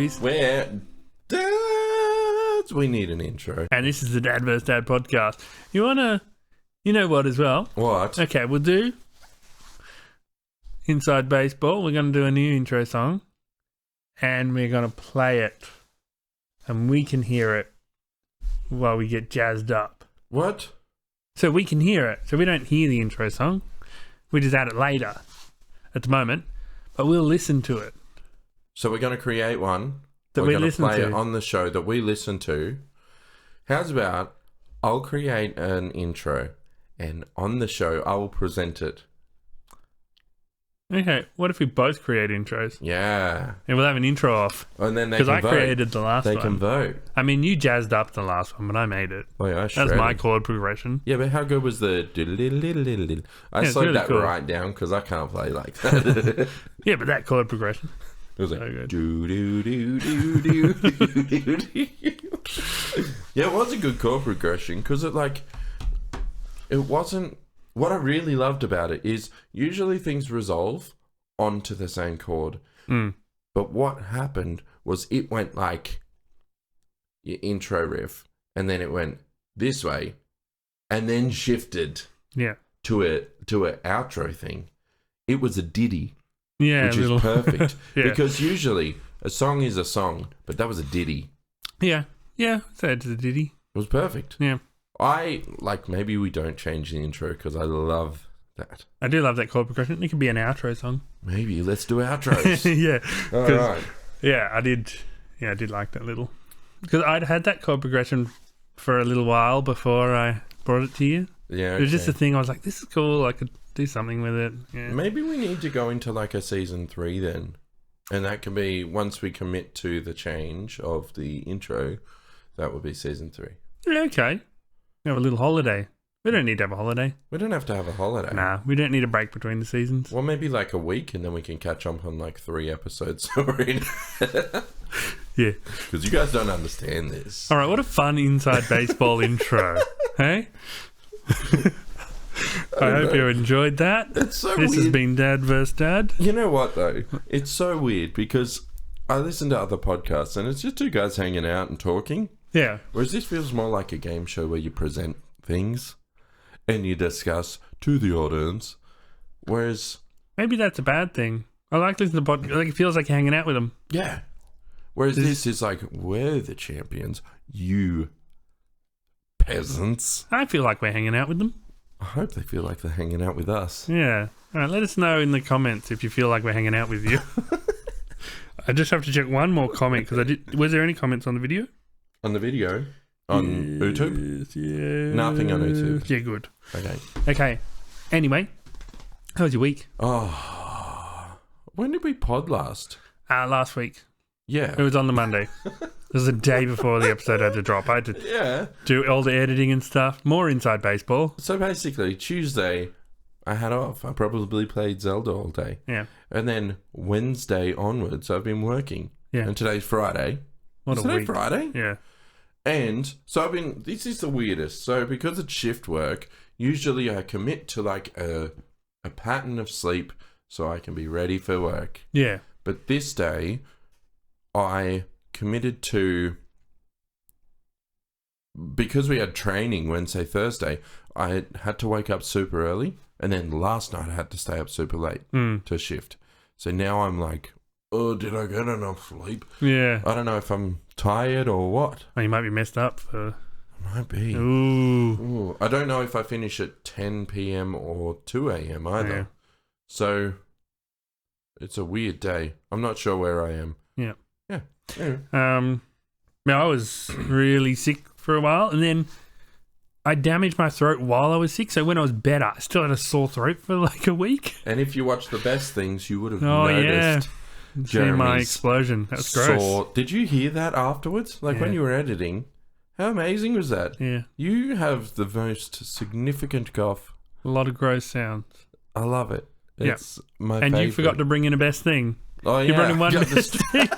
series. Where dads, we need an intro. And this is the Dad vs. Dad podcast. You know what as well? What? Okay, we'll do Inside Baseball. We're going to do a new intro song. And we're going to play it. And we can hear it while we get jazzed up. What? So we can hear it. So we don't hear the intro song. We just add it later at the moment. But we'll listen to it. So we're going to create one. That we listen play to. it on the show that we listen to. How's about I'll create an intro and on the show I will present it. Okay, what if we both create intros? Yeah. And we'll have an intro off. And then they can vote. Because I created the last one. They can vote. I mean, you jazzed up the last one, but I made it. Oh, yeah, that's my chord progression. Yeah, but how good was the... I slowed really that cool. right down because I can't play like that. Yeah, but that chord progression. It was like... So good. Do-do-do-do-do-do-do. Yeah, it was a good chord progression because it wasn't... What I really loved about it is usually things resolve onto the same chord. Mm. But what happened was it went like your intro riff and then it went this way and then shifted to a outro thing. It was a ditty. Yeah, which is perfect. Yeah. Because usually a song is a song, but that was a ditty. Yeah, so it's a ditty. It was perfect. Yeah. Maybe we don't change the intro because I love that. I do love that chord progression. It could be an outro song. Maybe let's do outros. Yeah. All right. Yeah, I did like that little. Because I'd had that chord progression for a little while before I brought it to you. Yeah. It was just a thing. I was like, this is cool. I could do something with it. Yeah. Maybe we need to go into like a season 3 then. And that can be once we commit to the change of the intro, that would be season 3. Yeah, okay. Have a little holiday. We don't need to have a holiday. We don't have to have a holiday. Nah, we don't need a break between the seasons. Well, maybe like a week and then we can catch up on like 3 episodes already. Yeah. Because you guys don't understand this. All right, what a fun Inside Baseball intro. Hey? I hope you enjoyed that. It's so This weird. has been Dad vs. Dad. You know what, though? It's so weird because I listen to other podcasts and it's just 2 guys hanging out and talking. Yeah. Whereas this feels more like a game show where you present things and you discuss to the audience. Whereas... Maybe that's a bad thing. I like listening to podcasts. Like, it feels like you're hanging out with them. Yeah. Whereas this is like, we're the champions. You peasants. I feel like we're hanging out with them. I hope they feel like they're hanging out with us. Yeah. All right, let us know in the comments if you feel like we're hanging out with you. I just have to check one more comment because was there any comments on the video? On the video? On YouTube? Yeah. Nothing on YouTube. Yeah, good. Okay. Anyway, how was your week? Oh. When did we pod last? Last week. Yeah. It was on the Monday. It was the day before the episode had to drop. I had to do all the editing and stuff. More Inside Baseball. So basically, Tuesday, I had off. I probably played Zelda all day. Yeah. And then Wednesday onwards, I've been working. Yeah. And today's Friday. What Is a today week. Friday? Yeah. And so this is the weirdest. So because it's shift work, usually I commit to like a pattern of sleep so I can be ready for work. Yeah. But this day, I committed to, because we had training Wednesday, Thursday, I had to wake up super early. And then last night I had to stay up super late to shift. So now I'm like, oh, did I get enough sleep? Yeah. I don't know if I'm tired or what. Oh, you might be messed up for... Might be. Ooh. I don't know if I finish at 10 p.m. or 2 a.m. either. Yeah. So it's a weird day. I'm not sure where I am. Yeah. Yeah. I was really sick for a while, and then I damaged my throat while I was sick. So when I was better, I still had a sore throat for like a week. And if you watch the best things, you would have noticed. See my explosion. That was gross. Did you hear that afterwards? Like when you were editing? How amazing was that? Yeah. You have the most significant cough. A lot of gross sounds. I love it. It's my and favorite. you forgot to bring in a best thing. Oh, yeah. You brought in one best thing.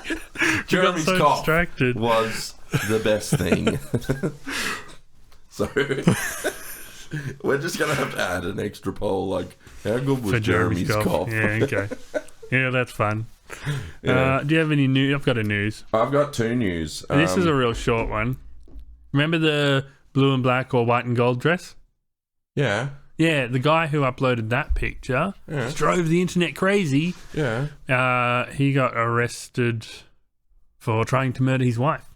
Jeremy's so cough distracted. was the best thing. So we're just going to have to add an extra poll, like, how good was Jeremy's cough? Yeah, okay. Yeah, that's fun. Yeah. Do you have any news? I've got a news. I've got 2 news. This is a real short one. Remember the blue and black or white and gold dress? Yeah. Yeah, the guy who uploaded that picture drove the internet crazy. Yeah. He got arrested for trying to murder his wife.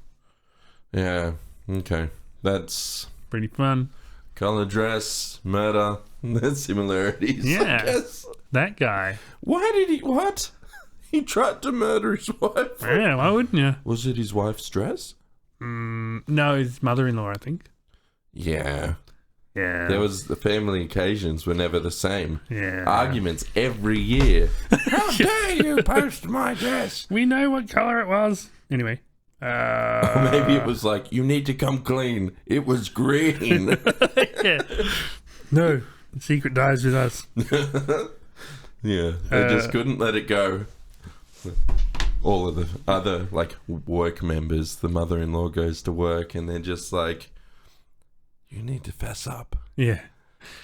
Yeah. Okay. That's pretty fun. Color dress, murder. There's similarities. Yeah. I guess. That guy. Why did he? What? He tried to murder his wife. Yeah, why wouldn't you? Was it his wife's dress? No, his mother-in-law, I think. Yeah. Yeah. There was the family occasions were never the same. Yeah. Arguments every year. How dare you post my dress? We know what colour it was. Anyway. Or maybe it was like, you need to come clean. It was green. Yeah. No, the secret dies with us. Yeah, they just couldn't let it go. All of the other, like, work members, the mother-in-law goes to work and they're just like, you need to fess up. Yeah.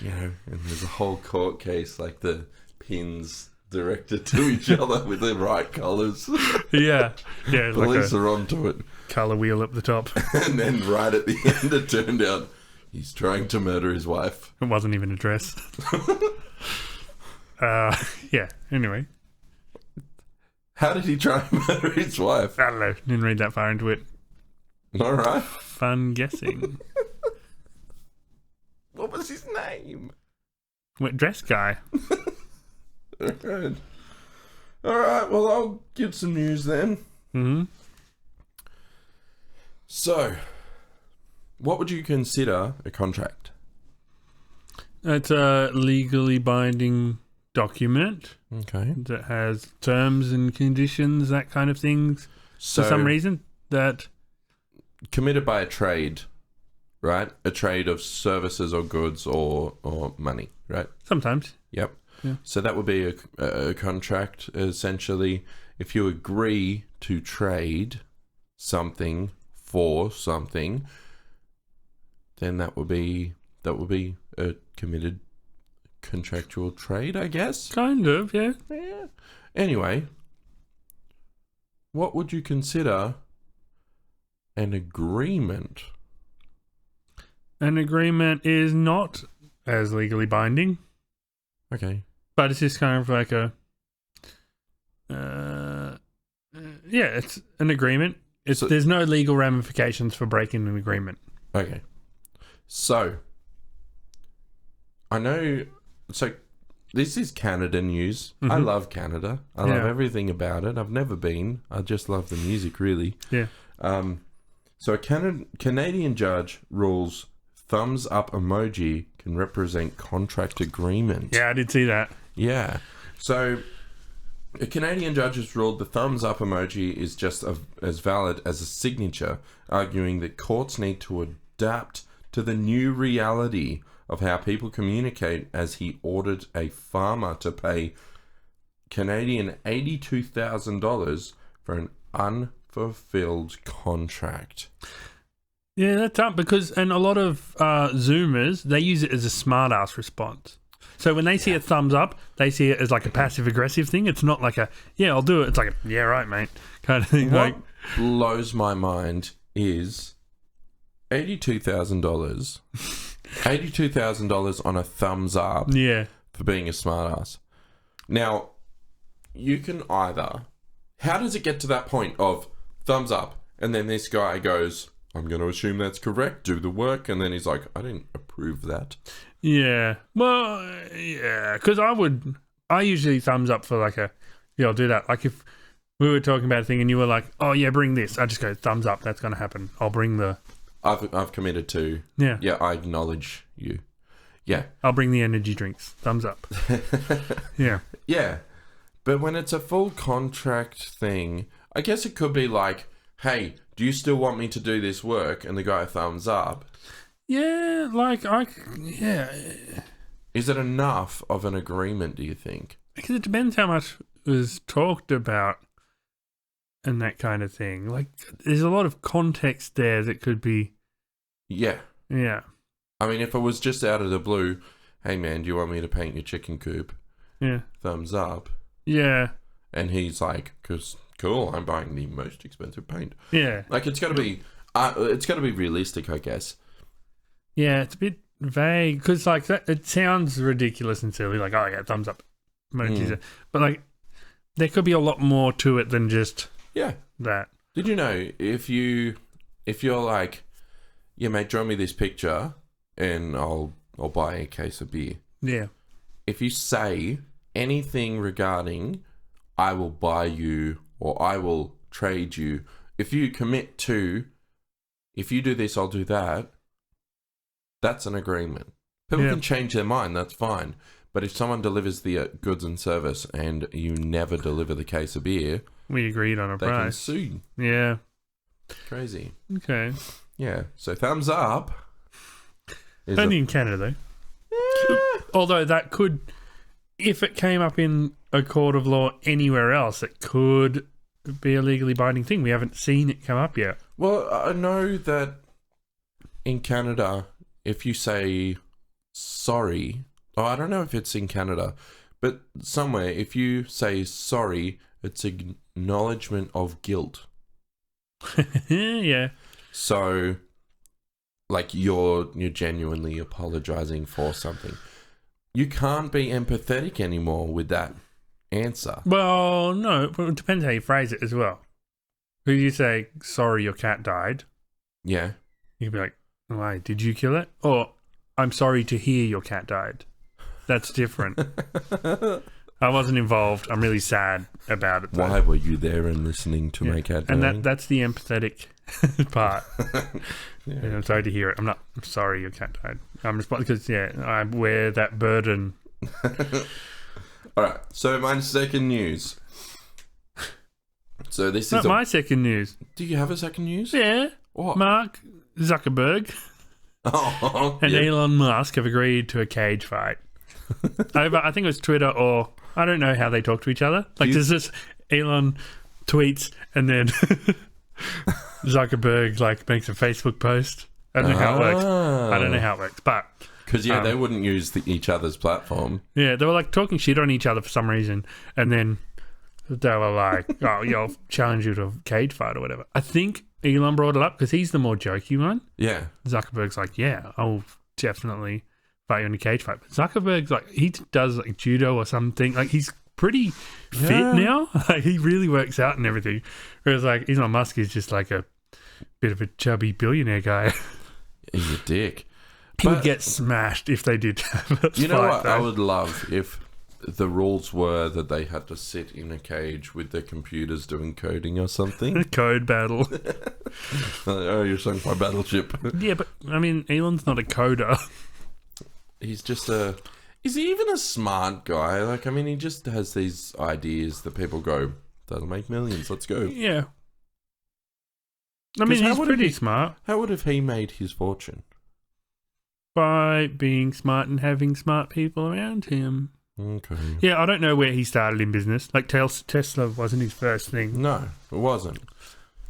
You know, and there's a whole court case, like the pins directed to each other with the right colours. Yeah. Yeah. Police are onto it. Colour wheel up the top. And then right at the end, it turned out he's trying to murder his wife. It wasn't even a dress. Yeah, anyway. How did he try and murder his wife? I don't know. Didn't read that far into it. All right. Fun guessing. What was his name? What dress guy? All right, well, I'll give some news then. Mm-hmm. So, what would you consider a contract? It's a legally binding document. Okay. That has terms and conditions, that kind of things. So, for some reason, that... committed by a trade, right? A trade of services or goods or money, right? Sometimes. Yep. Yeah. So that would be a contract, essentially. If you agree to trade something for something, then that would be a committed contractual trade, I guess. Kind of, yeah. Yeah. Anyway, what would you consider an agreement? An agreement is not as legally binding. Okay. But it's just kind of like a... yeah, it's an agreement. There's no legal ramifications for breaking an agreement. Okay. So, I know... So, this is Canada news. I love Canada. I love everything about it. I've never been. I just love the music, really. Yeah. So, a Canadian judge rules thumbs up emoji can represent contract agreement. Yeah, I did see that. Yeah. So, a Canadian judge has ruled the thumbs up emoji is just as valid as a signature, arguing that courts need to adapt to the new reality of how people communicate, as he ordered a farmer to pay Canadian $82,000 for an unfulfilled contract. Yeah, that's up and a lot of Zoomers, they use it as a smart-ass response. So when they see a thumbs up, they see it as like a passive-aggressive thing. It's not like a, yeah, I'll do it. It's like, a, yeah, right, mate, kind of thing. What blows my mind is $82,000. $82,000 on a thumbs up for being a smart-ass. Now, you can either... How does it get to that point of thumbs up, and then this guy goes, I'm going to assume that's correct, do the work, and then he's like, I didn't approve that. Yeah. Well, yeah, because I usually thumbs up for like I'll do that. Like if we were talking about a thing and you were like, oh yeah, bring this, I just go thumbs up, that's going to happen. I'll bring the... I've committed to... Yeah, I acknowledge you. Yeah. I'll bring the energy drinks. Thumbs up. Yeah. Yeah. But when it's a full contract thing, I guess it could be like, hey, do you still want me to do this work? And the guy thumbs up. Yeah, yeah. Is it enough of an agreement, do you think? Because it depends how much was talked about and that kind of thing. Like, there's a lot of context there that could be... Yeah. Yeah. I mean, if it was just out of the blue, hey man, do you want me to paint your chicken coop? Yeah. Thumbs up. Yeah. And he's like, "'Cause cool, I'm buying the most expensive paint." Yeah. Like it's got to be realistic, I guess. Yeah, it's a bit vague because like that, it sounds ridiculous and silly. Like, oh yeah, thumbs up emojis, but like there could be a lot more to it than just that. Did you know if you're like, yeah, mate, draw me this picture, and I'll buy a case of beer. Yeah. If you say anything regarding, I will buy you or I will trade you. If you commit to, if you do this, I'll do that. That's an agreement. People can change their mind. That's fine. But if someone delivers the goods and service and you never deliver the case of beer, we agreed on a they price. can sue. Yeah. Crazy. Okay. Yeah. So thumbs up. Only in Canada though. Although that could, if it came up in a court of law anywhere else, it could be a legally binding thing. We haven't seen it come up yet. Well, I know that in Canada, if you say sorry, I don't know if it's in Canada, but somewhere, if you say sorry, it's acknowledgement of guilt. Yeah. So, like you're genuinely apologizing for something. You can't be empathetic anymore with that answer. Well, no, but it depends how you phrase it as well. If you say, sorry, your cat died. Yeah. You can be like, why, did you kill it? Or, I'm sorry to hear your cat died. That's different. I wasn't involved. I'm really sad about it, though. Why were you there and listening to my cat dying? And that's the empathetic part. Yeah, I'm sorry to hear it. I'm sorry your cat died. I'm responsible because, I wear that burden. All right. So my second news. So this Not is my second news. Do you have a second news? Yeah. What? Mark Zuckerberg and Elon Musk have agreed to a cage fight. Over, I think it was Twitter, or I don't know how they talk to each other. Like, there's this Elon tweets and then Zuckerberg like makes a Facebook post. I don't know how it works. But because they wouldn't use each other's platform. Yeah, they were like talking shit on each other for some reason, and then they were like, "Oh, yeah, I'll challenge you to a cage fight or whatever." I think Elon brought it up because he's the more jokey one. Yeah, Zuckerberg's like, "Yeah, I'll definitely fight you in a cage fight." But Zuckerberg's like, he does like judo or something. Like he's pretty fit now. Like he really works out and everything. Whereas like Elon Musk is just like a bit of a chubby billionaire guy. He's a dick. He would get smashed if they did have a You know fight, what? though. I would love if the rules were that they had to sit in a cage with their computers doing coding or something. Code battle. Oh, you sunk my battleship. Yeah, but I mean, Elon's not a coder. He's just is he even a smart guy? Like, I mean, he just has these ideas that people go, that'll make millions, let's go. Yeah. I mean, he's pretty smart. How would have he made his fortune? By being smart and having smart people around him. Okay. Yeah, I don't know where he started in business. Like Tesla wasn't his first thing. No, it wasn't.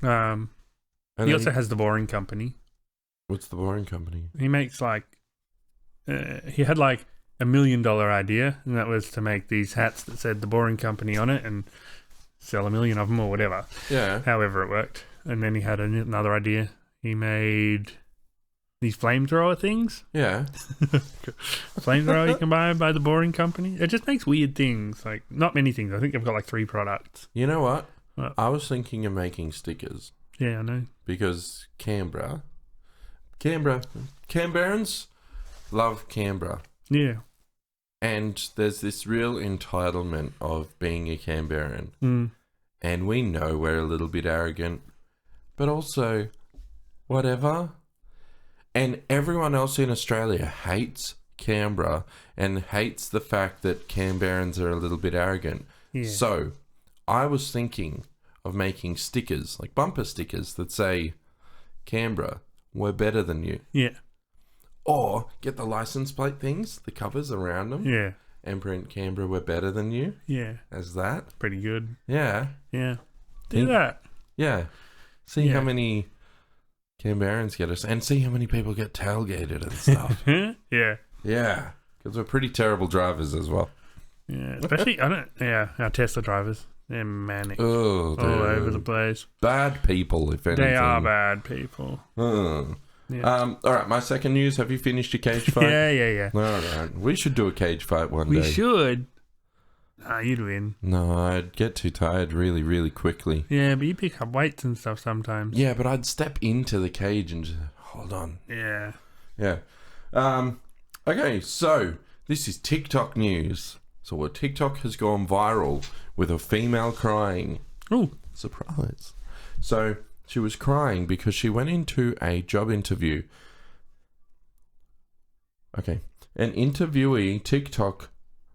He also has the Boring Company. What's the Boring Company? He makes like... he had like $1 million idea, and that was to make these hats that said the Boring Company on it and sell 1 million of them or whatever. Yeah. However it worked. And then he had another idea. He made these flamethrower things. Yeah. Flamethrower you can buy by the Boring Company. It just makes weird things. Like, not many things. I think they've got like 3 products. You know what? What? I was thinking of making stickers. Yeah, I know. Because Canberrans love Canberra. Yeah. And there's this real entitlement of being a Canberran. Mm. And we know we're a little bit arrogant. But also, whatever. And everyone else in Australia hates Canberra and hates the fact that Canberrans are a little bit arrogant. Yeah. So, I was thinking of making stickers, like bumper stickers that say, Canberra, we're better than you. Yeah. Or get the license plate things, the covers around them. Yeah. And print Canberra, we're better than you. Yeah. As that. Pretty good. Yeah. Yeah. Do that. Yeah. See how many Canberrans get us, and see how many people get tailgated and stuff. Yeah. Yeah. Because we're pretty terrible drivers as well. Yeah. Especially, our Tesla drivers. They're manic. Oh, all over the place. Bad people, if anything. They are bad people. Yeah. All right, my second news. Have you finished your cage fight? Yeah. All right. We should do a cage fight one day. We should. You'd win. No, I'd get too tired really, really quickly. Yeah, but you pick up weights and stuff sometimes. Yeah, but I'd step into the cage and just hold on. Yeah. Yeah. Okay, so this is TikTok news. So TikTok has gone viral with a female crying. Oh. Surprise. So she was crying because she went into a job interview. Okay. An interviewee TikTok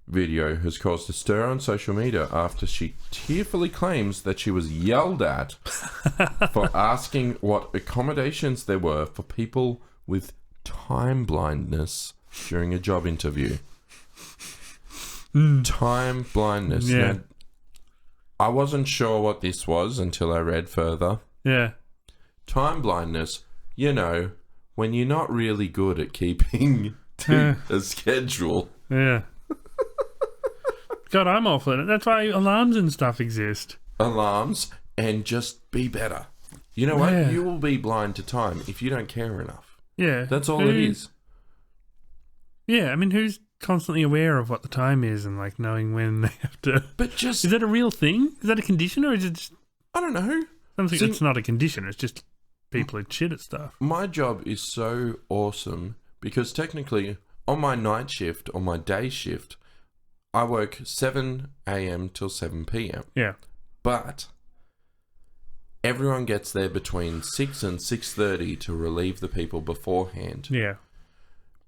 video has caused a stir on social media after she tearfully claims that she was yelled at for asking what accommodations there were for people with time blindness during a job interview. Time blindness. Yeah. Now, I wasn't sure what this was until I read further. Yeah. Time blindness, you know, when you're not really good at keeping to a schedule. Yeah. God, I'm all for it. That's why alarms and stuff exist. Alarms, and just be better. You know what? Yeah. You will be blind to time if you don't care enough. Yeah. That's all it is. Yeah, I mean, who's constantly aware of what the time is and, like, knowing when they have to... But just... Is that a real thing? Is that a condition, or is it just... I don't know. Something it's not a condition. It's just people are shit at stuff. My job is so awesome because technically on my night shift, on my day shift, I work 7 a.m. till 7 p.m. Yeah. But everyone gets there between 6 and 6:30 to relieve the people beforehand. Yeah.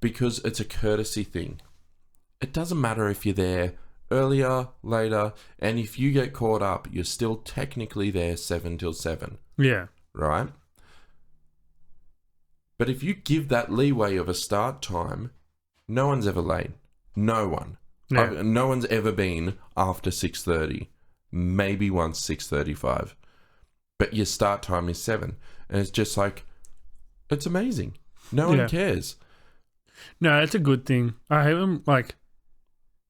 Because it's a courtesy thing. It doesn't matter if you're there earlier, later, and if you get caught up, you're still technically there 7 till 7. Yeah. Right? But if you give that leeway of a start time, no one's ever late. No one. Yeah. No one's ever been after 6:30. Maybe once 6:35. But your start time is 7. And it's just like, it's amazing. No one cares. No, it's a good thing. I hate them, like,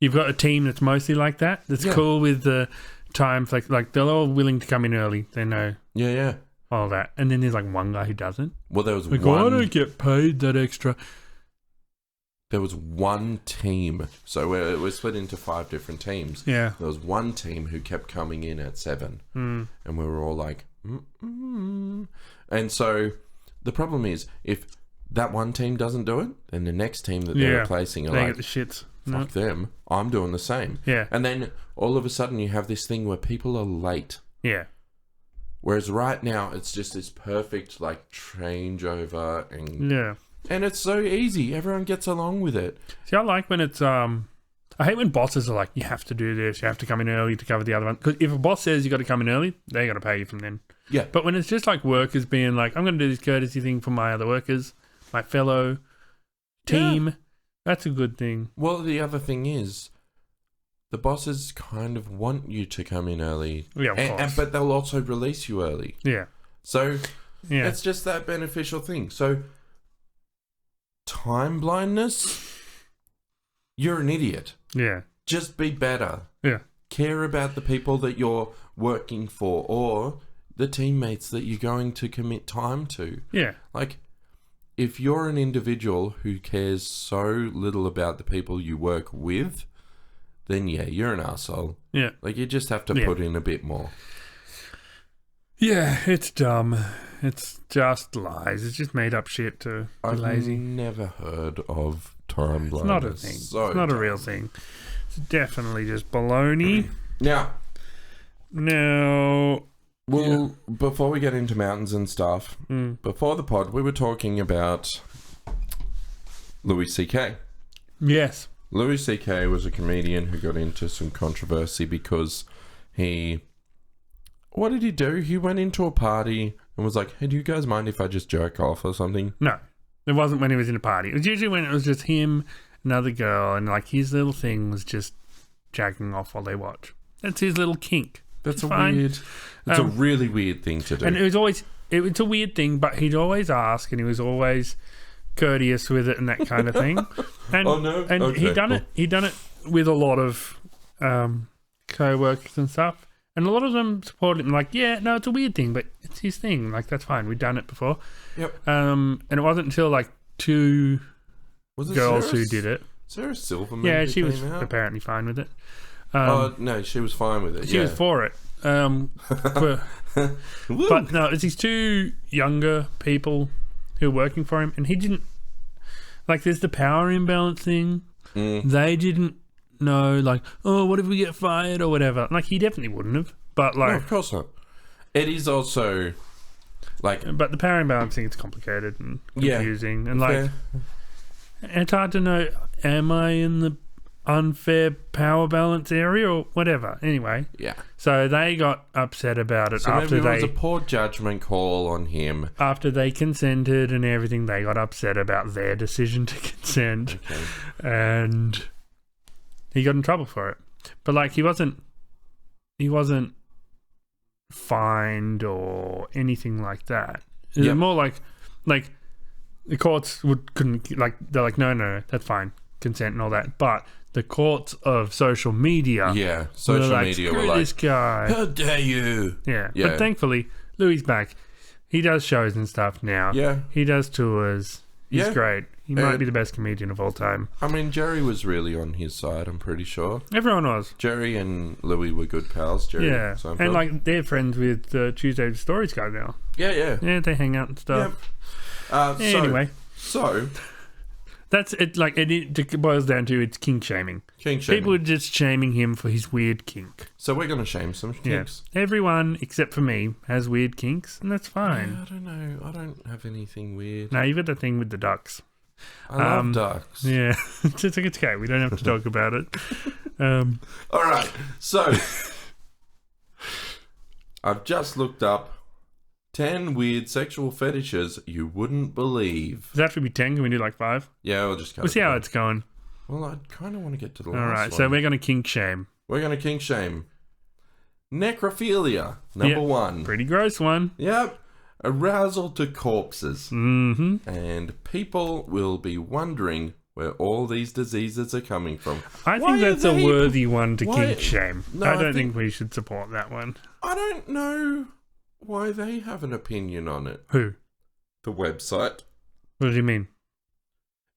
you've got a team that's mostly like that. That's cool with the times. Like they're all willing to come in early. They know. Yeah. All that. And then there's like one guy who doesn't. Well, there was like, one... I don't get paid that extra. There was one team. So we're split into 5 different teams. Yeah. There was one team who kept coming in at 7. And we were all like... And so the problem is, if that one team doesn't do it, then the next team that they're replacing are they like... get the shits. Fuck them. I'm doing the same. Yeah. And then all of a sudden you have this thing where people are late. Yeah. Whereas right now it's just this perfect like changeover and... Yeah. And it's so easy. Everyone gets along with it. See, I like when it's, I hate when bosses are like, you have to do this, you have to come in early to cover the other one. Because if a boss says you got to come in early, they got to pay you from then. Yeah. But when it's just like workers being like, I'm going to do this courtesy thing for my other workers, my fellow team, that's a good thing. Well, the other thing is, the bosses kind of want you to come in early. Yeah, of course. But they'll also release you early. Yeah. So, it's just that beneficial thing. So, time blindness, you're an idiot. Yeah. Just be better. Yeah. Care about the people that you're working for or the teammates that you're going to commit time to. Yeah. Like, if you're an individual who cares so little about the people you work with, then you're an asshole. Yeah. Like, you just have to put in a bit more. Yeah, it's dumb. It's just lies. It's just made up shit to be lazy. I've never heard of time blindness. It's not a thing. So it's not a real thing. It's definitely just baloney. Now, well, before we get into mountains and stuff, before the pod, we were talking about Louis C.K. Yes. Louis C.K. was a comedian who got into some controversy because what did he do? He went into a party and was like, hey, do you guys mind if I just jerk off or something? No. It wasn't when he was in a party. It was usually when it was just him, another girl, and like his little thing was just jacking off while they watch. That's his little kink. That's it's a really weird thing to do. And it's a weird thing, but he'd always ask and he was always courteous with it and that kind of thing. And, And okay, he'd done it with a lot of co-workers and stuff. And a lot of them support him, like, yeah, no, it's a weird thing, but it's his thing. Like, that's fine. We've done it before. Yep. And it wasn't until, like, two girls who did it. Sarah Silverman. Yeah, she was apparently fine with it. No, she was fine with it. She was for it. But no, it's these two younger people who are working for him, and he didn't. Like, there's the power imbalance thing. They didn't know, like, oh, what if we get fired or whatever. Like, he definitely wouldn't have. But, like, no, of course not. It is also, like... But the power imbalance thing, it's complicated and confusing. And, like, it's hard to know, am I in the unfair power balance area or whatever? Anyway. Yeah. So they got upset about it so after maybe it was a poor judgment call on him. After they consented and everything, they got upset about their decision to consent. Okay. And he got in trouble for it. But, like, he wasn't fined or anything like that. It was more like the courts couldn't, like, they're like, no, that's fine, consent and all that. But the courts of social media, media were like, this guy, how dare you? Yeah. But thankfully, Louis back. He does shows and stuff now. Yeah, he does tours. He's great. He might be the best comedian of all time. I mean, Jerry was really on his side, I'm pretty sure. Everyone was. Jerry and Louis were good pals. Jerry Seinfeld. And, like, they're friends with the Tuesday Stories guy now. Yeah. Yeah, they hang out and stuff. Yep. Anyway. So... That's it. Like, it boils down to, it's kink shaming. Kink shaming. People are just shaming him for his weird kink. So we're going to shame some kinks. Yeah. Everyone except for me has weird kinks, and that's fine. Yeah, I don't know. I don't have anything weird. No, you've got the thing with the ducks. I love ducks. Yeah, it's okay. We don't have to talk about it. All right. So I've just looked up 10 weird sexual fetishes you wouldn't believe. Does that have to be 10? Can we do like 5? Yeah, we'll just go. We'll see how it's going. Well, I kind of want to get to the last one. All right, one. so we're going to kink shame. We're going to kink shame. Necrophilia, number 1. Pretty gross one. Yep. Arousal to corpses. Mm-hmm. And people will be wondering where all these diseases are coming from. I think that's a worthy one to kink shame. No, I don't think we should support that one. I don't know why they have an opinion on it. Who? The website. What do you mean?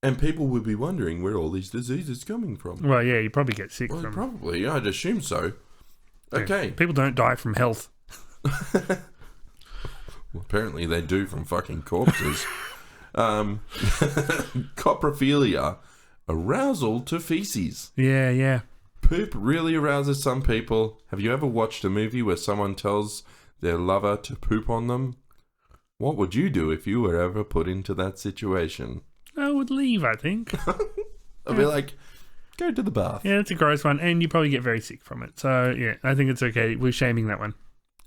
And people will be wondering where all these diseases are coming from. Well, yeah, you probably get sick from... Probably, I'd assume so. Okay. Yeah, people don't die from health. Well, apparently they do from fucking corpses. Coprophilia. Arousal to feces. Yeah. Poop really arouses some people. Have you ever watched a movie where someone tells their lover to poop on them? What would you do if you were ever put into that situation? I would leave, I think. I'd be like, go to the bath. Yeah, it's a gross one, and you probably get very sick from it. So, yeah, I think it's okay. We're shaming that one.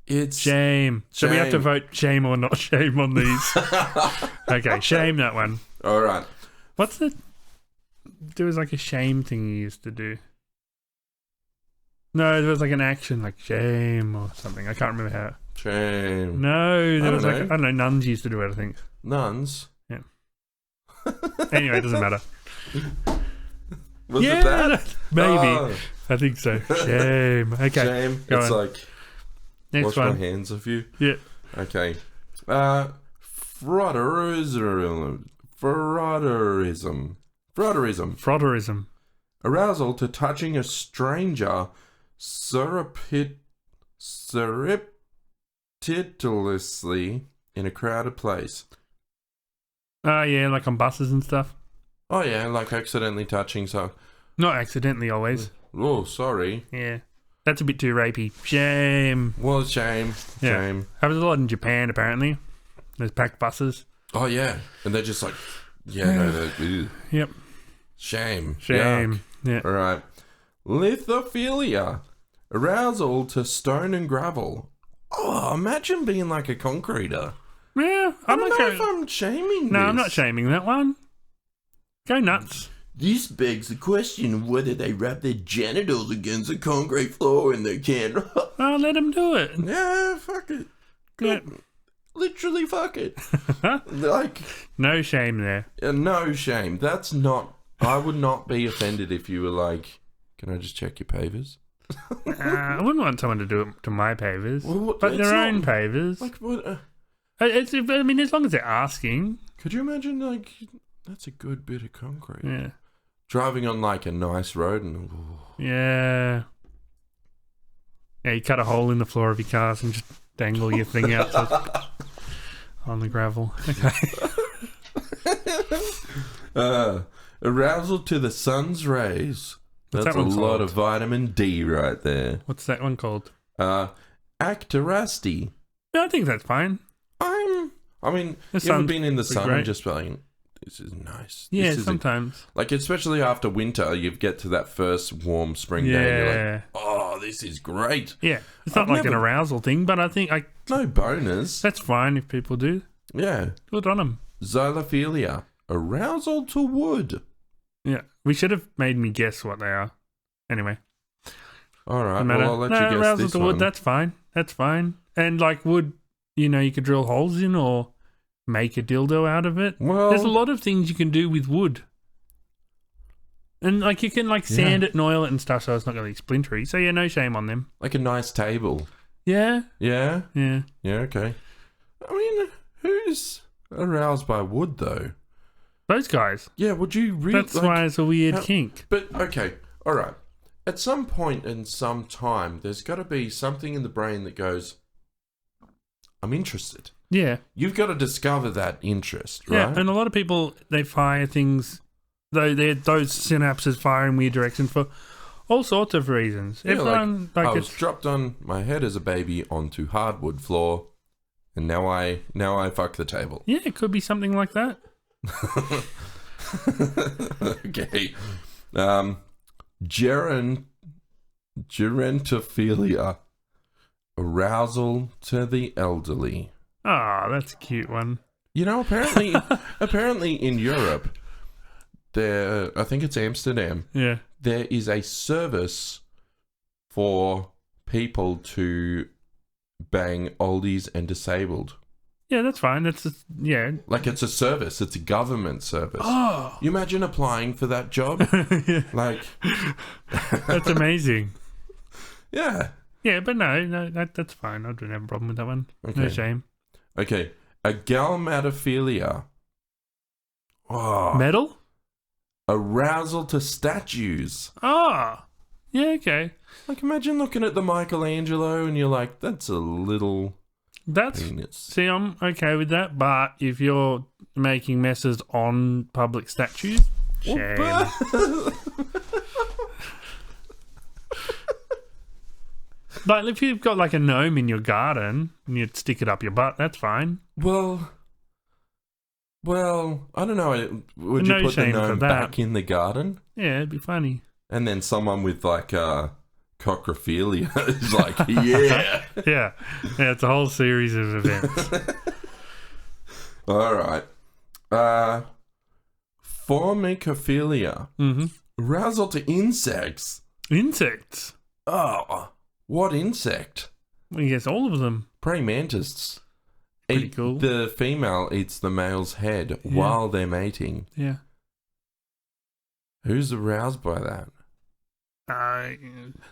It's shame. So we have to vote shame or not shame on these. Okay, shame that one. All right. What's the... There was like a shame thing you used to do. No, there was like an action, like shame or something. I can't remember how. Shame. No, there was like, I don't know, nuns used to do it, I think. Nuns? Yeah. Anyway, it doesn't matter. Was it that? Maybe. Oh. I think so. Shame. Okay. Shame. It's on. Like, next wash one. my hands of you. Yeah. Okay. Frauderism. Arousal to touching a stranger surreptitiously in a crowded place. Yeah, like on buses and stuff. Oh yeah, like accidentally touching so. Not accidentally always. Oh, sorry. Yeah. That's a bit too rapey. Shame. Well, shame. Yeah. Shame. Happens a lot in Japan, apparently. Those packed buses. Oh yeah. And they're just like, no, yep. Shame. Shame. Yuck. Yeah. All right. Lithophilia. Arousal to stone and gravel. Oh, imagine being like a concreter. Yeah. I don't know if I'm shaming No, this. I'm not shaming that one. Go nuts. This begs the question of whether they wrap their genitals against the concrete floor and they can't. Oh, let them do it. Yeah, fuck it. Yeah. Literally fuck it. Like, no shame there. No shame. That's not... I would not be offended if you were like, can I just check your papers? I wouldn't want someone to do it to my pavers, Well, but it's their not- own pavers. Like what? I mean, as long as they're asking. Could you imagine? Like that's a good bit of concrete. Yeah. Driving on like a nice road and. Yeah. Yeah, you cut a hole in the floor of your cars and just dangle your thing out on the gravel. Okay. Arousal to the sun's rays. What's That's that a one lot called? of vitamin D right there. What's that one called? Actorasti. Yeah, I think that's fine. I mean, The you ever sun's been in the pretty sun great. and just feeling, this is nice. Yeah, This is sometimes. like, especially after winter, you get to that first warm spring day and you're like, Yeah. oh, this is great. Yeah. It's not I've like an never- arousal thing, but I think No boners. that's fine if people do. Yeah. Good on them. Xylophilia. Arousal to wood. Yeah. We should have made me guess what they are. Anyway. All right. No matter. Well, I'll let No, you guess arousal this to one. wood, that's fine. That's fine. And like wood, you could drill holes in or make a dildo out of it. Well, There's a lot of things you can do with wood. And like you can like sand it and oil it and stuff so it's not going to be splintery. So yeah, no shame on them. like a nice table. Yeah. Yeah. Yeah. Yeah. Okay. I mean, who's aroused by wood though? Those guys. Yeah. Would you really? That's why it's a weird how- kink. But okay. All right. At some point in some time, there's got to be something in the brain that goes, "I'm interested." Yeah. You've got to discover that interest, Yeah. right? And a lot of people, they fire things, those synapses fire in weird directions for all sorts of reasons. Yeah, Everyone, I like was it's, dropped on my head as a baby onto hardwood floor, and now I fuck the table. yeah, it could be something like that. Okay. Gerontophilia. Arousal to the elderly. Ah, that's a cute one. Apparently in Europe, I think it's Amsterdam, Yeah. there is a service for people to bang oldies and disabled. Yeah, that's fine. That's just, yeah. Like it's a service. It's a government service. Oh. You imagine applying for that job? Yeah, Like, that's amazing. yeah. Yeah, but no, that's fine. I don't have a problem with that one. No Okay. shame. Okay. Agalmatophilia. Oh. Metal? Arousal to statues. Oh. Yeah, okay. Like imagine looking at the Michelangelo and you're like, that's a little That's penis. see, I'm okay with that. But if you're making messes on public statues, shame. Like if you've got like a gnome in your garden and you'd stick it up your butt, that's fine. Well, I don't know. Would No you put the shame for gnome that. back in the garden? Yeah, it'd be funny. And then someone with like cochrophilia is like, yeah. Yeah, it's a whole series of events. All right. Formicophilia. Mm-hmm. Arousal to insects. Insects. Oh, what insect? I guess all of them. Praying mantises. Pretty cool. The female eats the male's head while they're mating. Yeah. Who's aroused by that?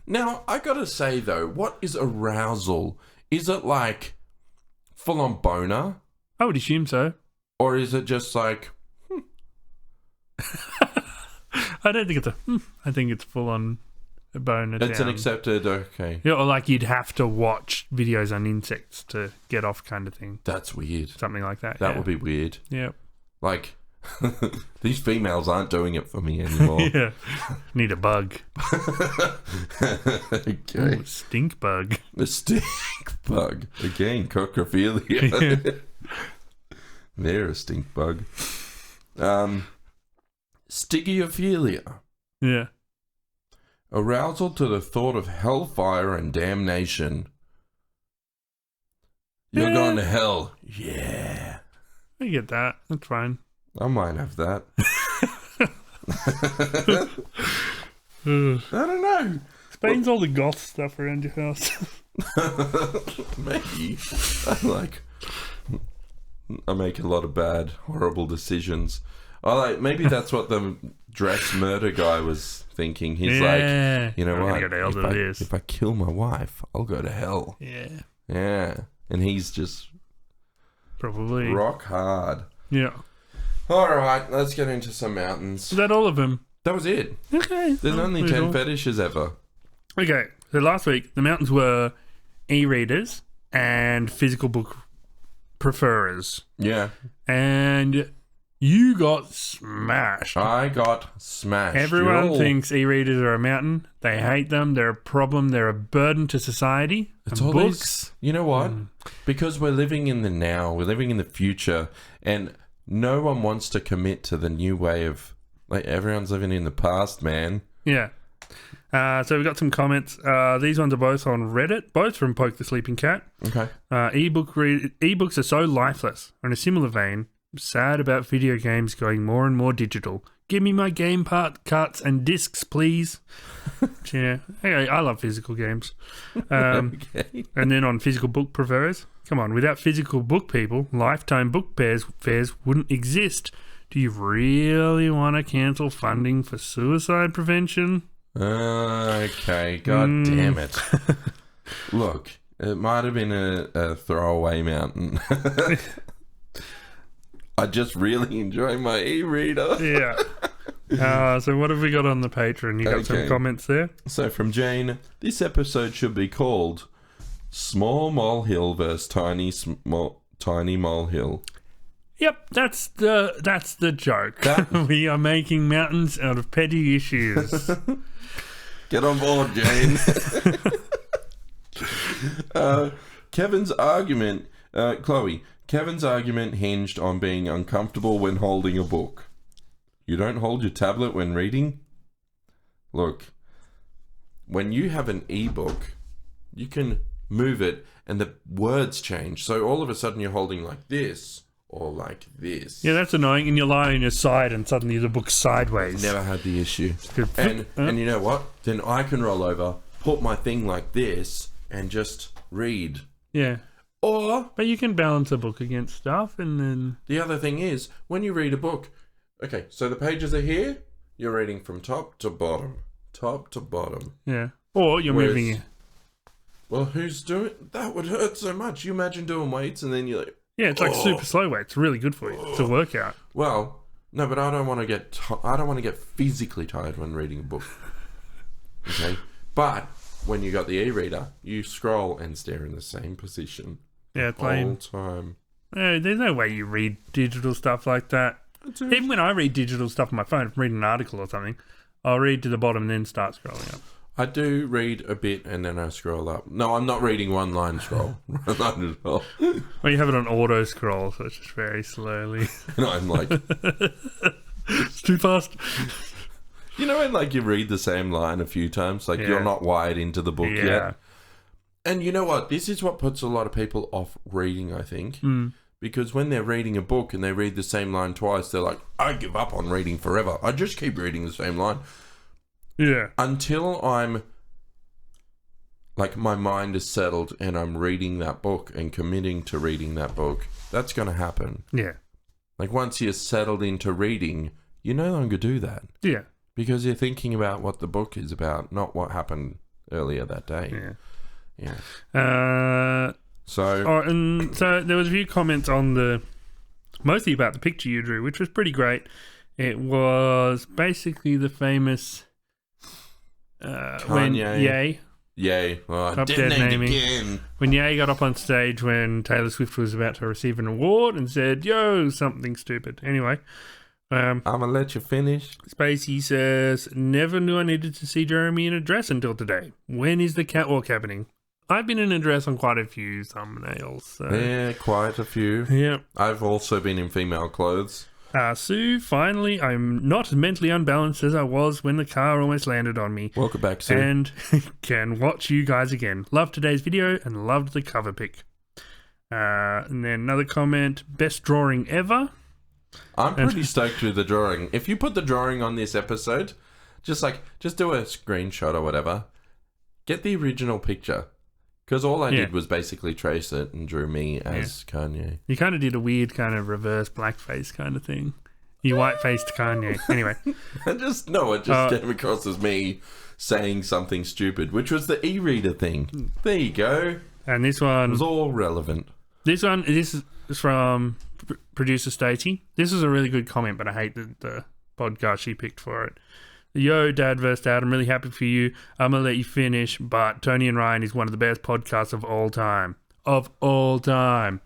Now, I gotta say though, what is arousal? Is it like full on boner? I would assume so. Or is it just like, I don't think it's I think it's full on a bone. it's an accepted, okay. Yeah, or like you'd have to watch videos on insects to get off kind of thing. That's weird. Something like that. That would be weird. Yeah. Like, these females aren't doing it for me anymore. Yeah. Need a bug. Okay. Ooh, stink bug. The stink bug. Again, cochrophilia. They're a stink bug. Stygiophilia. Yeah. Arousal to the thought of hellfire and damnation. You're Yeah. going to hell. Yeah. I get that. That's fine. I might have that. Ugh. I don't know. Explains all the goth stuff around your house. Maybe. I make a lot of bad, horrible decisions. Oh, like maybe that's what the dress murder guy was thinking. He's like, you know what? If I kill my wife, I'll go to hell. Yeah. Yeah. And he's just probably rock hard. Yeah. All right, let's get into some mountains. Is that all of them? That was it. Okay. There's only 10 fetishes ever. Okay. So last week, the mountains were e-readers and physical book preferers. Yeah. And you got smashed. I got smashed. Everyone thinks e-readers are a mountain. They hate them. They're a problem. They're a burden to society. It's all books. You know what? Because we're living in the now. We're living in the future. And no one wants to commit to the new way of... Like, everyone's living in the past, man. Yeah. So we got some comments. These ones are both on Reddit, both from Poke the Sleeping Cat. Okay. Ebooks are so lifeless. In a similar vein, I'm sad about video games going more and more digital. Give me my game part cuts and discs, please. Yeah. Hey, I love physical games. Okay. And then on physical book preferers, come on, without physical book people, lifetime book fairs wouldn't exist. Do you really want to cancel funding for suicide prevention? Okay, god damn it. Look, it might have been a throwaway mountain. I just really enjoy my e-reader. Yeah. So what have we got on the Patreon? You got some comments there? So from Jane, this episode should be called Small Molehill vs. Tiny Molehill. Yep, that's the joke. We are making mountains out of petty issues. Get on board, Jane. Kevin's argument, Chloe. Kevin's argument hinged on being uncomfortable when holding a book. You don't hold your tablet when reading? Look, when you have an e-book, you can move it and the words change. So all of a sudden you're holding like this. Or like this. Yeah, that's annoying. And you lie on your side and suddenly the book's sideways. Never had the issue. And you know what? Then I can roll over, put my thing like this, and just read. Yeah. But you can balance a book against stuff and then... The other thing is, when you read a book... Okay, so the pages are here. You're reading from top to bottom. Top to bottom. Yeah. Or you're moving it. Well, who's doing... That would hurt so much. You imagine doing weights and then you're like... Yeah, it's like super slow weight. It's really good for you. It's a workout. Well, no, but I don't want to get I don't want to get physically tired when reading a book. Okay, but when you got the e-reader, you scroll and stare in the same position. Yeah, the whole time. There's no way you read digital stuff like that. Even when I read digital stuff on my phone, if I'm reading an article or something, I'll read to the bottom and then start scrolling up. I do read a bit and then I scroll up. No, I'm not reading one line scroll. Not at all. Well, you have it on auto scroll, so it's just very slowly. And I'm like... It's too fast. You know when like you read the same line a few times? Like you're not wired into the book yet? And you know what? This is what puts a lot of people off reading, I think. Because when they're reading a book and they read the same line twice, they're like, I give up on reading forever. I just keep reading the same line. Yeah. Until I'm like my mind is settled and I'm reading that book and committing to reading that book, that's going to happen. Yeah. Like once you're settled into reading, you no longer do that. Yeah. Because you're thinking about what the book is about, not what happened earlier that day. Yeah. So there was a few comments on mostly about the picture you drew, which was pretty great. It was basically the famous when Ye. Oh, again. When Ye got up on stage when Taylor Swift was about to receive an award and said, "Yo, something stupid." Anyway, I'm gonna let you finish. Spacey says, "Never knew I needed to see Jeremy in a dress until today. When is the catwalk happening?" I've been in a dress on quite a few thumbnails. So. Yeah, quite a few. Yeah. I've also been in female clothes. Sue, finally, I'm not as mentally unbalanced as I was when the car almost landed on me. Welcome back, Sue. And can watch you guys again. Loved today's video and loved the cover pic. And then another comment, best drawing ever. I'm pretty stoked with the drawing. If you put the drawing on this episode, just do a screenshot or whatever. Get the original picture. Because all I did was basically trace it and drew me as Kanye. You kind of did a weird kind of reverse blackface kind of thing. You white-faced Kanye. Anyway. It just came across as me saying something stupid, which was the e-reader thing. There you go. And this one... It was all relevant. This is from producer Stacey. This is a really good comment, but I hate the podcast she picked for it. Yo, Dad vs. Dad, I'm really happy for you. I'm going to let you finish, but Tony and Ryan is one of the best podcasts of all time. Of all time.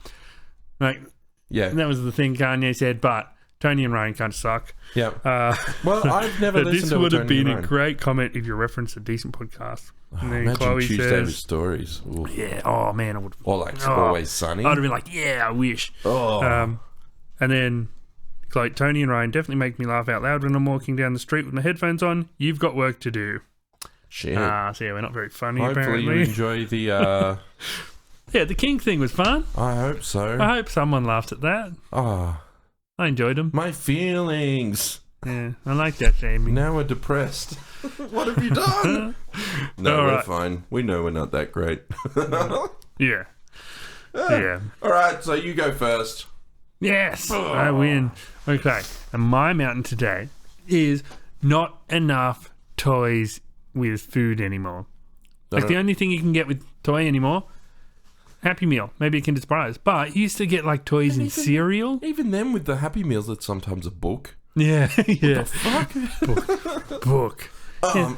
Like, yeah. That was the thing Kanye said, but Tony and Ryan kind of suck. Yeah. Well, I've never listened this to would Tony have been and Ryan. a great comment if you referenced a decent podcast. And then imagine Chloe Tuesday says, with stories. Ooh. yeah, oh man, I would. Or like Always Sunny. I'd have been like, yeah, I wish. Oh. And then, like, Tony and Ryan definitely make me laugh out loud when I'm walking down the street with my headphones on. You've got work to do. Shit. So yeah, we're not very funny. Hopefully apparently. you enjoy the. Yeah, the Kink thing was fun. I hope so. I hope someone laughed at that. Oh, I enjoyed them. my feelings. Yeah, I like that, Jamie. Now we're depressed. What have you done? No, All we're right. fine. We know we're not that great. Yeah. Yeah. All right, so you go first. Yes, I win. Okay, and my mountain today is not enough toys with food anymore. Like, the only thing you can get with toy anymore, Happy Meal. Maybe a Kinder Surprise. But you used to get, like, toys in cereal. Even then, with the Happy Meals, it's sometimes a book. Yeah, yeah. Fuck. Book.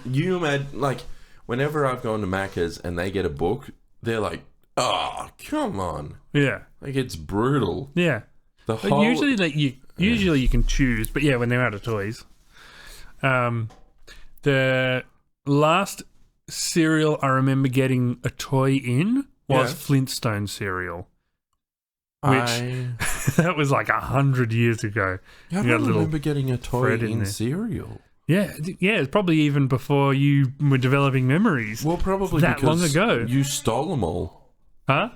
You imagine, like, whenever I've gone to Macca's and they get a book, they're like, oh, come on. Yeah. Like, it's brutal. Yeah. But Usually you can choose, but yeah, when they're out of toys. The last cereal I remember getting a toy in was Flintstone cereal. Which that was like 100 years ago. I don't remember getting a toy in cereal. Yeah, it's probably even before you were developing memories. Well, probably that long ago. You stole them all. Huh?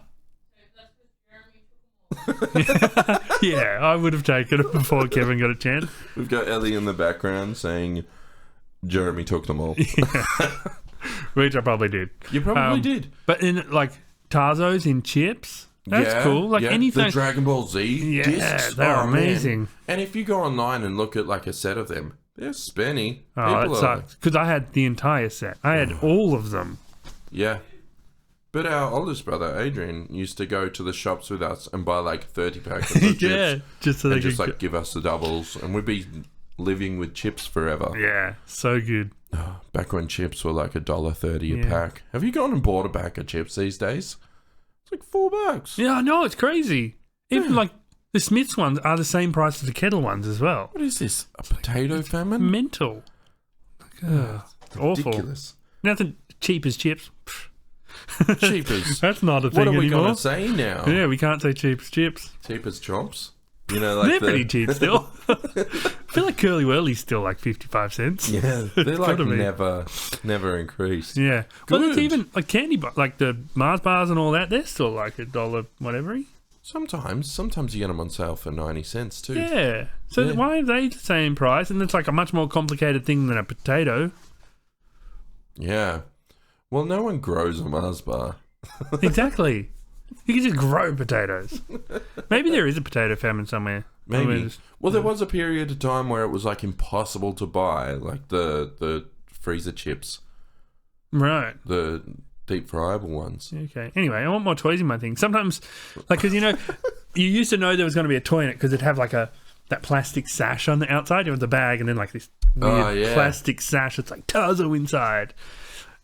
Yeah, I would have taken it before Kevin got a chance. We've got Ellie in the background saying Jeremy took them all. Which I probably did. You probably did. But in, like, Tarzos in chips, that's cool. Like, anything. The Dragon Ball Z discs. They're amazing. Man. And if you go online and look at, like, a set of them, they're spenny. Oh, that sucks. Because I had the entire set. I had all of them. Yeah. But our oldest brother, Adrian, used to go to the shops with us and buy like 30 packets of chips. Just so they could like give us the doubles. And we'd be living with chips forever. Yeah, so good. Back when chips were like $1.30 a pack. Have you gone and bought a pack of chips these days? It's like $4. Yeah, I know, it's crazy. Even like the Smith's ones are the same price as the Kettle ones as well. What is this? A potato famine? Mental. Awful. Ridiculous. Nothing cheap as chips. Cheap as... That's not a thing anymore. What are we going to say now? Yeah, we can't say cheap as chips. Cheap as chomps? You know, like they're pretty cheap still. I feel like Curly Whirly's still like 55 cents. Yeah, they're like never increased. Yeah. Good. Well, it's even like candy bar, like the Mars bars and all that, they're still like $1 whatever. Sometimes you get them on sale for 90 cents too. Yeah. So why are they the same price? And it's like a much more complicated thing than a potato. Yeah. Well, no one grows a Mars bar. Exactly. You can just grow potatoes. Maybe there is a potato famine somewhere. Maybe. Well, there was a period of time where it was like impossible to buy, like the freezer chips. Right. The deep friable ones. Okay. Anyway, I want more toys in my thing. Sometimes, like, because, you know, you used to know there was going to be a toy in it because it'd have like that plastic sash on the outside. You have the bag and then like this weird plastic sash. It's like Tarzo inside.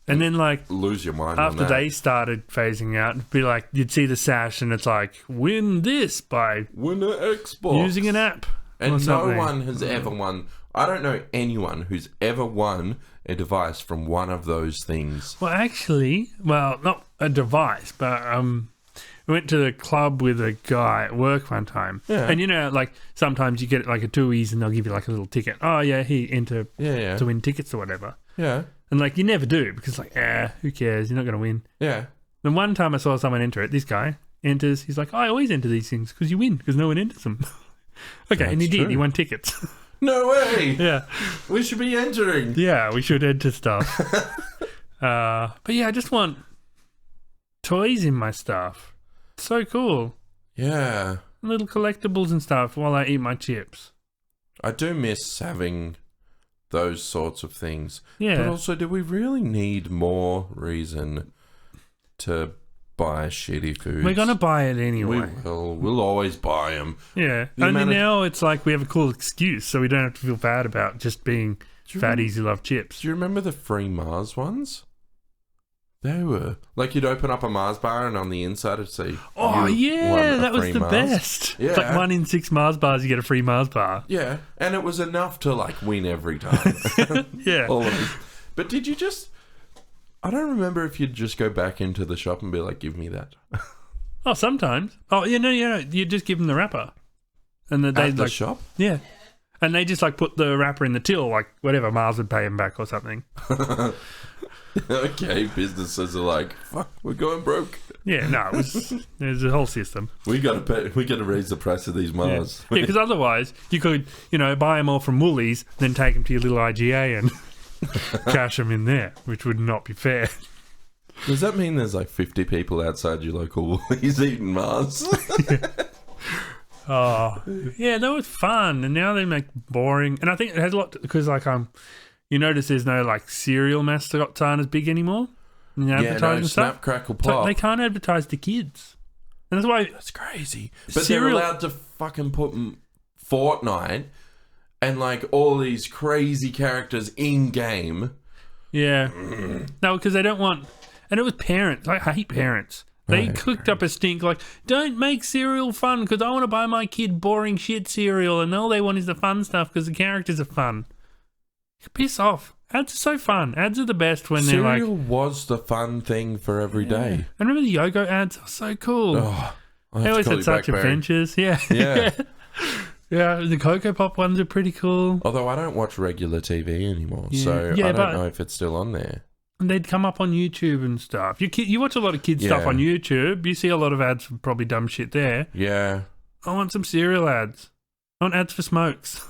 And then, like, lose your mind after they started phasing out, it'd be like, you'd see the sash and it's like, win this by win an Xbox using an app. And no one has ever won. I don't know anyone who's ever won a device from one of those things. Well, actually, not a device, but we went to the club with a guy at work one time. Yeah. And, you know, like, sometimes you get like a TUIs and they'll give you like a little ticket. Oh, yeah, enter to win tickets or whatever. Yeah. And, like, you never do because, like, who cares? You're not going to win. Yeah. Then one time I saw someone enter it. This guy enters. He's like, I always enter these things because you win because no one enters them. Okay, and he did. He won tickets. No way. Yeah. We should be entering. Yeah, we should enter stuff. But, yeah, I just want toys in my stuff. It's so cool. Yeah. Little collectibles and stuff while I eat my chips. I do miss having those sorts of things. Yeah. But also, do we really need more reason to buy shitty foods? We're going to buy it anyway. We will. We'll always buy them. Yeah. Only now it's like we have a cool excuse, so we don't have to feel bad about just being fatties who love chips. Do you remember the free Mars ones? They were like you'd open up a Mars bar and on the inside it'd say, "Oh yeah, that was the Mars. best." Yeah. It's like 1 in 6 Mars bars, you get a free Mars bar. Yeah, and it was enough to like win every time. Yeah. All of it. But did you just? I don't remember if you'd just go back into the shop and be like, "Give me that." Oh, sometimes. Oh, you just give them the wrapper, and they At the like shop. yeah, and they just like put the wrapper in the till, like whatever Mars would pay them back or something. Okay, businesses are like, fuck, we're going broke. Yeah, no, there's a whole system. We gotta raise the price of these Mars. Yeah, because otherwise you could, buy them all from Woolies, then take them to your little IGA and cash them in there, which would not be fair. Does that mean there's like 50 people outside your local Woolies eating Mars? Oh, yeah, that was fun, and now they make boring. And I think it has a lot because you notice there's no like cereal mascots aren't as big anymore. Snap, crackle, pop. So they can't advertise to kids, and that's why that's crazy. But they're allowed to fucking put Fortnite and like all these crazy characters in game. Yeah, no, because they don't want. And it was parents. I hate parents. They cooked up a stink like, don't make cereal fun because I want to buy my kid boring shit cereal, and all they want is the fun stuff because the characters are fun. Piss off. Ads are so fun. Ads are the best when they're like... Cereal was the fun thing for every day. I remember the Yogo ads are so cool. Oh, they always had such adventures. Yeah. Yeah. Yeah, the Cocoa Pop ones are pretty cool. Although I don't watch regular TV anymore, so I don't know if it's still on there. And they'd come up on YouTube and stuff. You watch a lot of kids stuff on YouTube. You see a lot of ads for probably dumb shit there. Yeah. I want some cereal ads. I want ads for smokes.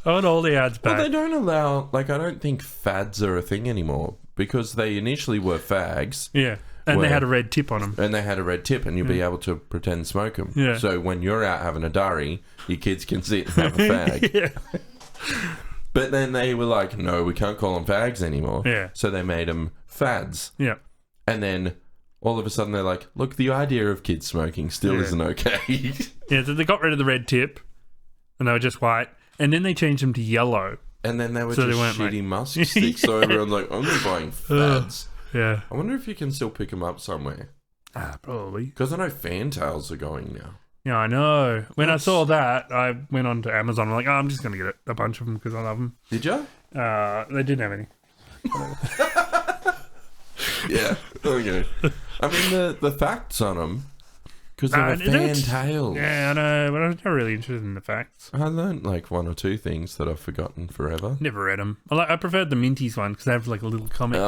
I want all the ads back. Well, they don't allow... Like, I don't think fads are a thing anymore because they initially were fags. Yeah. And they had a red tip on them. And they had a red tip and you'd be able to pretend to smoke them. Yeah. So when you're out having a durry, your kids can sit and have a fag. Yeah. But then they were like, no, we can't call them fags anymore. Yeah. So they made them fads. Yeah. And then all of a sudden they're like, look, the idea of kids smoking still isn't okay. Yeah, so they got rid of the red tip and they were just white. And then they changed them to yellow. And then they were just shitty musk sticks. So everyone's like, I'm not buying fads. Yeah. I wonder if you can still pick them up somewhere. Probably. Because I know Fantails are going now. Yeah, I know. When I saw that, I went on to Amazon. I'm like, I'm just going to get a bunch of them because I love them. Did you? They didn't have any. Yeah. Okay. I mean, the facts on them, because they were Fantails. Yeah, I know, but I'm not really interested in the facts. I learned like 1 or 2 things that I've forgotten forever. Never read them. I preferred the Minties one because they have like a little comic.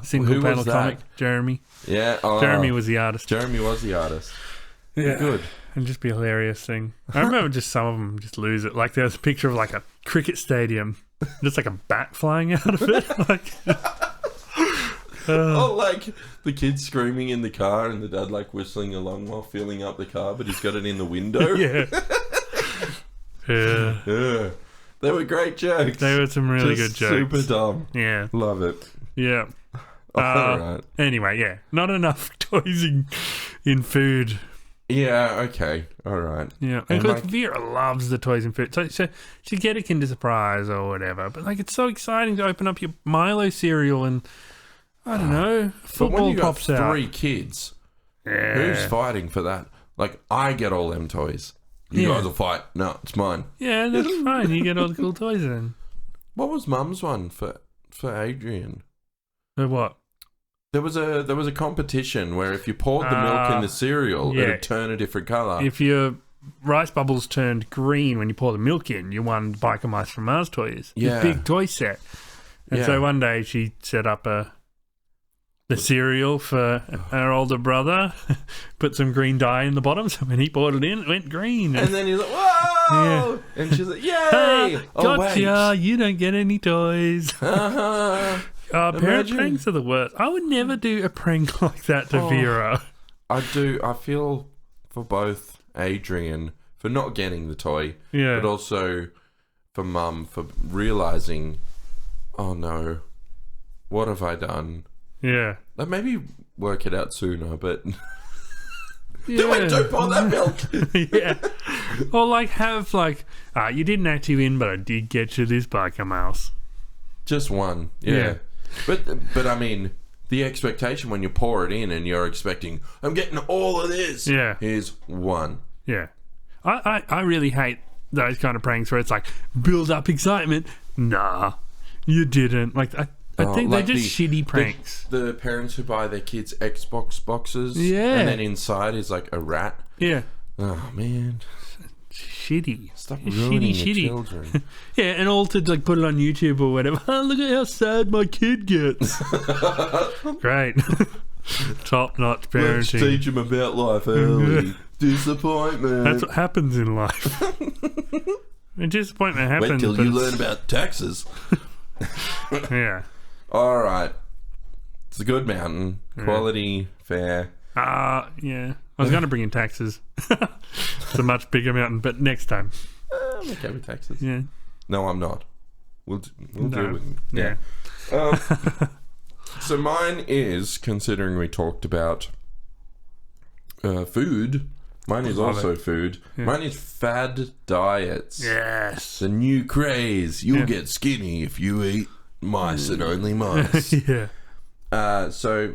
Single panel comic. Jeremy. Yeah. Jeremy was the artist. Jeremy was the artist. Yeah. Good. And just be a hilarious thing. I remember just some of them just lose it. Like there's a picture of like a cricket stadium, just like a bat flying out of it. Like, like the kid screaming in the car and the dad like whistling along while filling up the car, but he's got it in the window. Yeah. Yeah. They were great jokes. They were some really good jokes. Super dumb. Yeah. Love it. Yeah. All right. Anyway, yeah. Not enough toys in food. Yeah, okay. All right. Yeah. And because Vera loves the toys and food. So she get a Kinder Surprise or whatever. But like it's so exciting to open up your Milo cereal and I don't know, football but when you pops got out. 3 kids, who's fighting for that? Like, I get all them toys. You guys will fight. No, it's mine. Yeah, that's fine. You get all the cool toys then. What was Mum's one for Adrian? For what? There was a competition where if you poured the milk in the cereal, it would turn a different colour. If your rice bubbles turned green when you pour the milk in, you won Biker Mice from Mars toys. Yeah. This big toy set. And so one day she set up the cereal for our older brother, put some green dye in the bottom, so when he poured it in, it went green. And then he's like, whoa! Yeah. And she's like, yay! Gotcha! You don't get any toys. Parent pranks are the worst. I would never do a prank like that to Vera. I feel for both Adrian for not getting the toy, Yeah. but also for mum for realizing, oh no, what have I done? Yeah. Like maybe work it out sooner, but Yeah. don't pour that milk. Yeah. Or like have like, you didn't actually win, but I did get you this biker mouse. Just one, yeah. But I mean, the expectation when you pour it in and you're expecting, I'm getting all of this. Yeah. Here's one. Yeah. I really hate those kind of pranks where it's like, build up excitement. Nah, you didn't. Like, I think like they're just shitty pranks. The parents who buy their kids Xbox boxes. Yeah. And then inside is like a rat. Yeah. Oh, man. Shitty. Stop ruining your children. Yeah, and all to like put it on YouTube or whatever. Oh, look at how sad my kid gets. Great. Top-notch parenting. Let's teach them about life early. Disappointment. That's what happens in life. Disappointment happens. Wait till you learn about taxes. Yeah. All right. It's a good mountain. Quality, fair. Yeah. I was going to bring in taxes. It's a much bigger mountain, but next time. I'm okay with taxes. Yeah. No, I'm not. We'll deal with it. Yeah. So mine is, considering we talked about food, mine is also food. Yeah. Mine is fad diets. Yes. The new craze. You'll get skinny if you eat mice and only mice. Yeah. So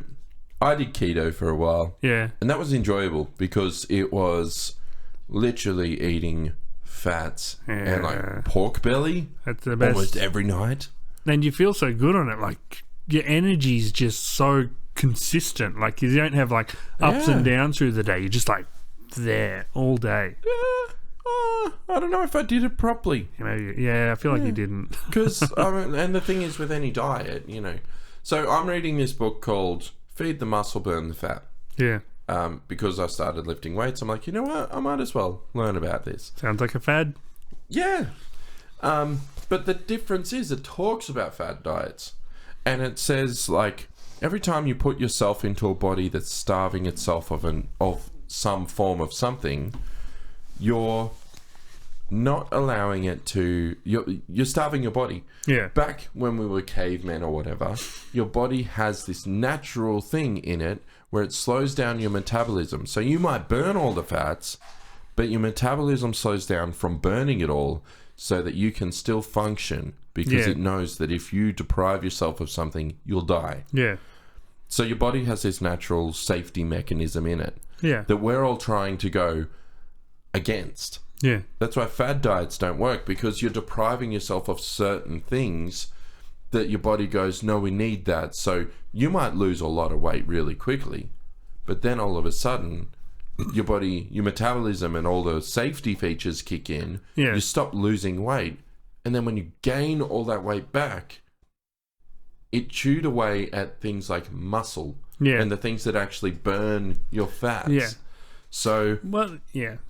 I did keto for a while. Yeah. And that was enjoyable because it was literally eating fats and like pork belly. That's the best. Almost every night. And you feel so good on it. Like your energy's just so consistent. Like you don't have like ups and downs through the day. You're just like there all day. I don't know if I did it properly. Maybe, I feel like you didn't. Because, and the thing is with any diet, you know. So I'm reading this book called Feed the Muscle, Burn the Fat. Yeah. Because I started lifting weights, I'm like, you know what? I might as well learn about this. Sounds like a fad. Yeah. But the difference is it talks about fad diets. And it says, like, every time you put yourself into a body that's starving itself of some form of something, you're not allowing it to... You're starving your body. Yeah. Back when we were cavemen or whatever, your body has this natural thing in it where it slows down your metabolism. So you might burn all the fats, but your metabolism slows down from burning it all so that you can still function because it knows that if you deprive yourself of something, you'll die. Yeah. So your body has this natural safety mechanism in it that we're all trying to go against. Yeah. That's why fad diets don't work, because you're depriving yourself of certain things that your body goes, no, we need that. So you might lose a lot of weight really quickly, but then all of a sudden your body, your metabolism and all the safety features kick in. You stop losing weight, and then when you gain all that weight back, it chewed away at things like muscle and the things that actually burn your fats. So, well,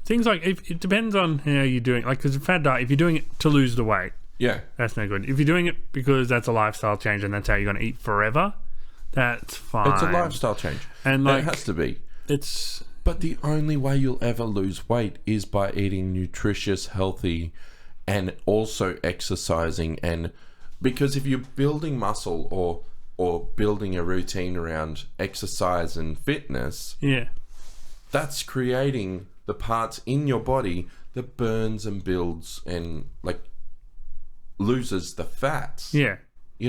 things like it depends on how you're doing. Like, because a fad diet, if you're doing it to lose the weight, that's no good. If you're doing it because that's a lifestyle change and that's how you're going to eat forever, that's fine. It's a lifestyle change, and like, it has to be. It's but the only way you'll ever lose weight is by eating nutritious, healthy, and also exercising. And because if you're building muscle or building a routine around exercise and fitness, that's creating the parts in your body that burns and builds and like loses the fats. You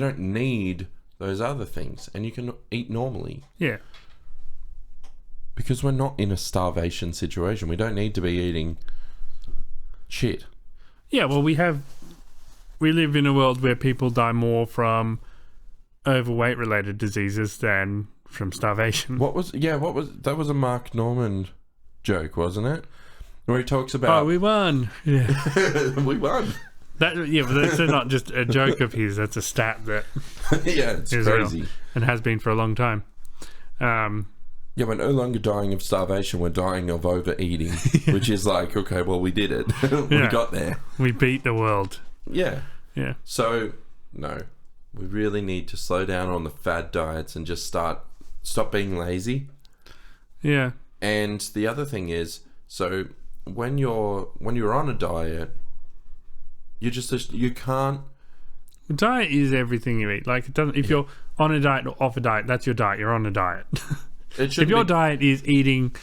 don't need those other things, and you can eat normally. Because we're not in a starvation situation. We don't need to be eating shit. Well, we live in a world where people die more from overweight related diseases than from starvation. That was a Mark Norman joke, wasn't it? Where he talks about we won. we won. But that's not just a joke of his, that's a stat that it's crazy real and has been for a long time. We're no longer dying of starvation, we're dying of overeating. Which is like, okay, well, we did it. We got there. We beat the world. So no, we really need to slow down on the fad diets and just stop being lazy. And the other thing is, so when you're on a diet, you can't. Diet is everything you eat. Like, it doesn't. If you're on a diet or off a diet, that's your diet. You're on a diet. If your diet is eating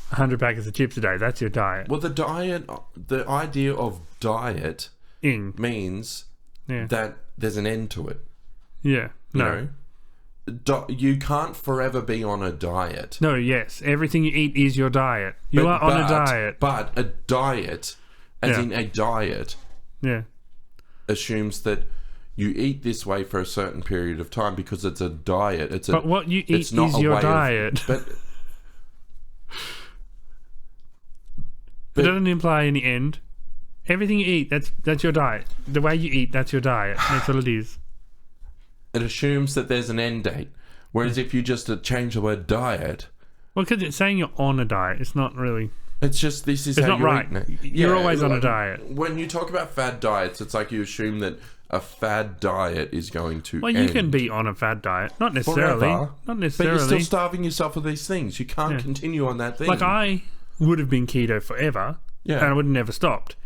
100 packets of chips a day, that's your diet. Well, the idea of diet means that there's an end to it. Yeah. No. You can't forever be on a diet. No, yes. Everything you eat is your diet. You are on a diet. But a diet, as in a diet, assumes that you eat this way for a certain period of time because it's a diet. But what you eat is your diet. But it doesn't imply any end. Everything you eat, that's your diet. The way you eat, that's your diet. That's all it is. It assumes that there's an end date. Whereas if you just change the word diet... Well, because it's saying you're on a diet. It's not really... It's just, this is it's how not you're right. eating it. You're always on a diet. When you talk about fad diets, it's like you assume that a fad diet is going to Well, end. you can be on a fad diet. Not necessarily. Forever, not necessarily. But you're still starving yourself of these things. You can't continue on that thing. Like, I would have been keto forever, and I would have never stopped.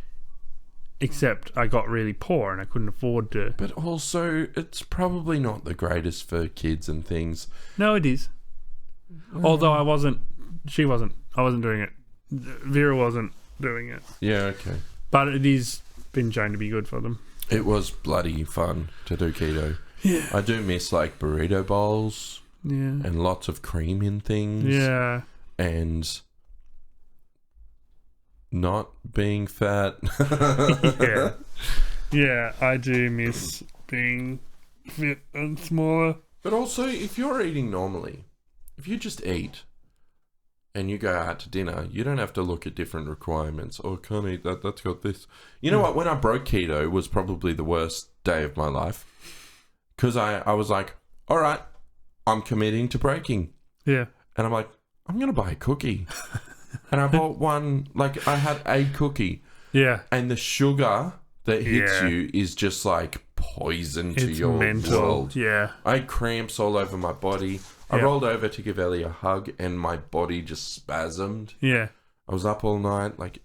Except I got really poor and I couldn't afford to. But also, it's probably not the greatest for kids and things. No, it is. Although I wasn't doing it. Vera wasn't doing it. Yeah, okay. But it is been shown to be good for them. It was bloody fun to do keto. Yeah. I do miss like burrito bowls. Yeah. And lots of cream in things. Yeah. And not being fat. Yeah. Yeah, I do miss being fit and smaller. But also, if you're eating normally, if you just eat and you go out to dinner, you don't have to look at different requirements. Oh, can't eat that, that's got this. You know what? When I broke keto was probably the worst day of my life. Because I was like, all right, I'm committing to breaking. Yeah. And I'm like, I'm going to buy a cookie. And I bought one, like I had a cookie. Yeah. And the sugar that hits you is just like poison to your world. Yeah. I had cramps all over my body. I rolled over to give Ellie a hug and my body just spasmed. Yeah. I was up all night. Like,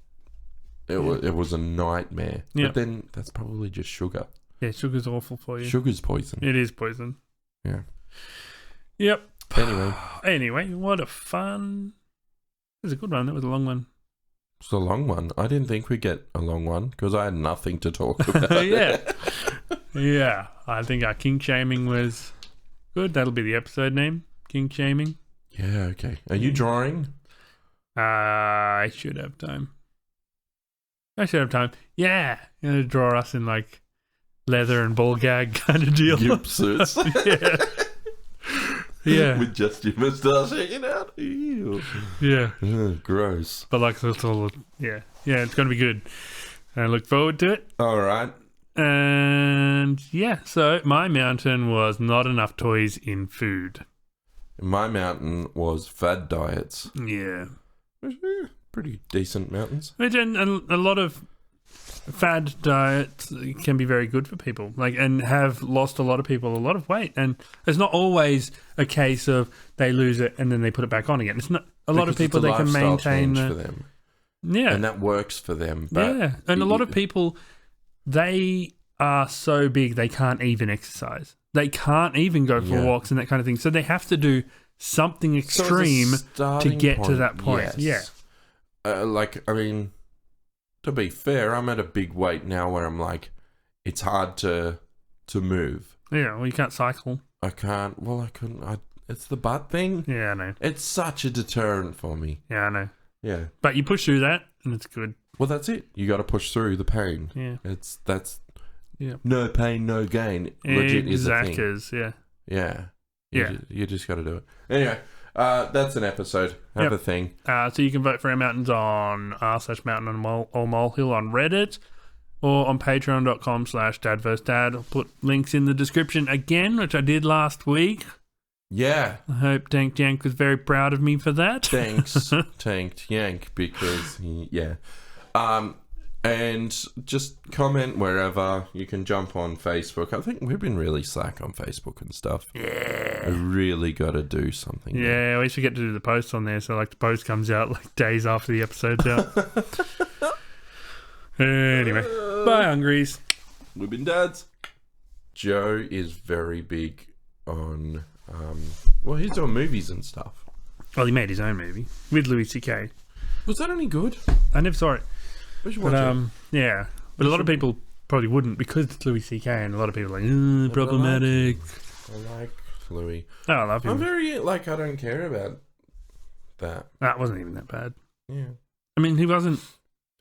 it was a nightmare. Yeah. But then that's probably just sugar. Yeah, sugar's awful for you. Sugar's poison. It is poison. Yeah. Yep. Anyway, what a fun... It was a good one. That was a long one. It's a long one. I didn't think we'd get a long one because I had nothing to talk about. Yeah. I think our kink shaming was good. That'll be the episode name. Kink shaming. Yeah, okay. Are you drawing? I should have time. Yeah. You're going to draw us in like leather and ball gag kind of deal. Gimp suits. Yeah. Yeah. With just your moustache hanging out. Ew. Yeah. Ugh, gross. But like, it's all, yeah. Yeah, it's going to be good. I look forward to it. All right. And yeah, so my mountain was not enough toys in food. My mountain was fad diets. Yeah. Pretty decent mountains. And a lot of fad diets can be very good for people, like, and have lost a lot of people a lot of weight. And it's not always a case of they lose it and then they put it back on again. It's not a lot of people they can maintain for them. Yeah, and that works for them. But yeah, and a lot of people, they are so big they can't even exercise. They can't even go for walks and that kind of thing. So they have to do something extreme to get to that point. Yes. Yeah. Like, I mean, to be fair, I'm at a big weight now where I'm like, it's hard to move. Yeah, well, you can't cycle. I can't. Well, I couldn't. It's the butt thing. Yeah, I know. It's such a deterrent for me. Yeah, I know. Yeah. But you push through that and it's good. Well, that's it. You got to push through the pain. Yeah. That's no pain, no gain. Legit is a thing. Yeah. Yeah. You just got to do it. Anyway, that's an episode. Have a thing. So you can vote for our mountains on r/mountain or molehill on Reddit or on patreon.com/dadversedad. I'll put links in the description again, which I did last week. Yeah. I hope Tank Yank was very proud of me for that. Thanks, Tanked Yank, because And just comment wherever. You can jump on Facebook. I think we've been really slack on Facebook and stuff. Yeah. I really got to do something. Yeah, we forget to do the post on there. So, like, the post comes out, like, days after the episode's out. Anyway. Bye, Hungries. We've been dads. Joe is very big on... well, he's doing movies and stuff. Well, he made his own movie with Louis C.K. Was that any good? I never saw it. We should watch it. Yeah. But a lot of people probably wouldn't because it's Louis C.K. and a lot of people are like, problematic. I like Louis. Oh, I love him. I'm very, like, I don't care about that. That wasn't even that bad. Yeah. I mean, he wasn't...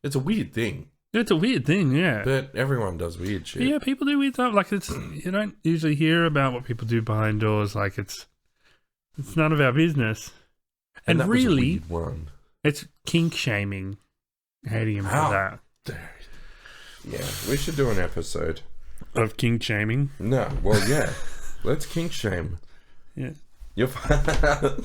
It's a weird thing. It's a weird thing, yeah. But everyone does weird shit. Yeah, people do weird stuff. Like, it's... You don't usually hear about what people do behind doors. Like, it's none of our business. And that really... was a weird one. It's kink shaming. Hating him for that. Yeah, we should do an episode of kink shaming. No, well, yeah. Let's kink shame. Yeah. You're fine.